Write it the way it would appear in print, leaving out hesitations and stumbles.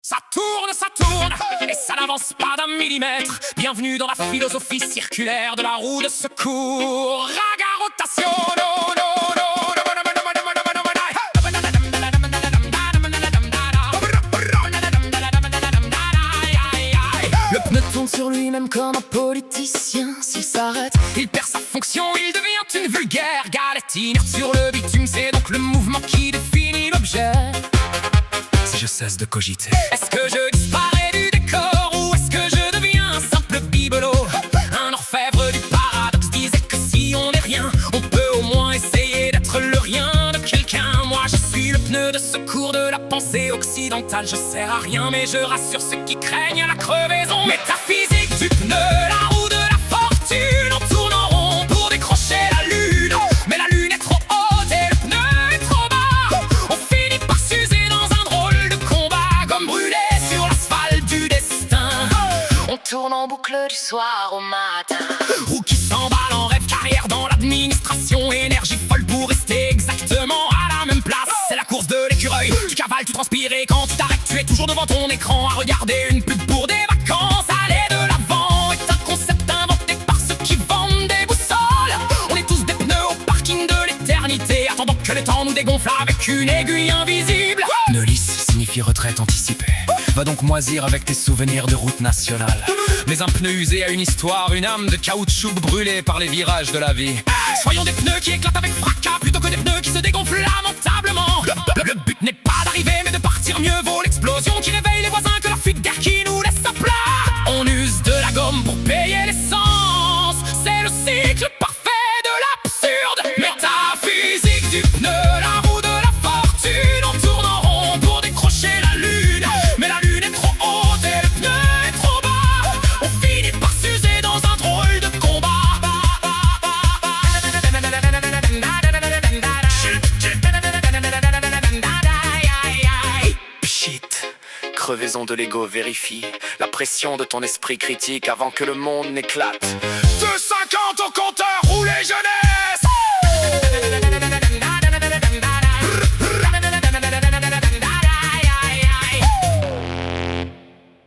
ça tourne, et ça n'avance pas d'un millimètre. Bienvenue dans la philosophie circulaire de la roue de secours. Raga rotation, no, no, no, no, no, no, no, no, no, no, no. Le pneu tourne sur lui-même comme un politicien. S'il s'arrête, il perd sa fonction, il devient une vulgaire galette inerte sur le bitume. C'est donc le mouvement qui définit l'objet. Si je cesse de cogiter, est-ce que je disparais du décor ou est-ce que je deviens un simple bibelot? Un orfèvre du paradoxe disait que si on n'est rien, on peut au moins essayer d'être le rien de quelqu'un. Moi je suis le pneu de secours de la pensée occidentale. Je sers à rien mais je rassure ceux qui craignent la crevaison métaphysique du pneu. La roue de la fortune, on tourne en rond pour décrocher la lune. Mais la lune est trop haute et le pneu est trop bas. On finit par s'user dans un drôle de combat, comme brûlé sur l'asphalte du destin. On tourne en boucle du soir au matin. Roue qui s'emballe en rêve, carrière dans l'administration. Énergie folle pour rester exactement à la même place. C'est la course de l'écureuil, tu cavales, tu transpires et quand tu t'arrêtes, tu es toujours devant ton écran à regarder une pub pour des vacances. Aller de l'avant est un concept inventé par ceux qui vendent des boussoles. On est tous des pneus au parking de l'éternité, attendant que le temps nous dégonfle avec une aiguille invisible. Pneu lisse signifie retraite anticipée. Va donc moisir avec tes souvenirs de route nationale. Mais un pneu usé a une histoire, une âme de caoutchouc brûlée par les virages de la vie. Soyons des pneus qui éclatent avec fracas plutôt que des pneus qui se dégonflent lamentablement. Le but n'est pas d'arriver mais de partir, mieux vaut l'explosion qui réveille les voisins que la fuite d'air qui nous laisse à plat. On use de la gomme pour payer l'essence, c'est le cycle parfait de l'absurde métaphysique du pneu. La roue de la fortune, on tourne en rond pour décrocher la lune. Mais la lune est trop haute et le pneu est trop bas. On finit par s'user dans un drôle de combat. Pchit, crevaison de l'ego, vérifie la pression de ton esprit critique avant que le monde n'éclate. 2,50 au compteur, roulez jeunesse.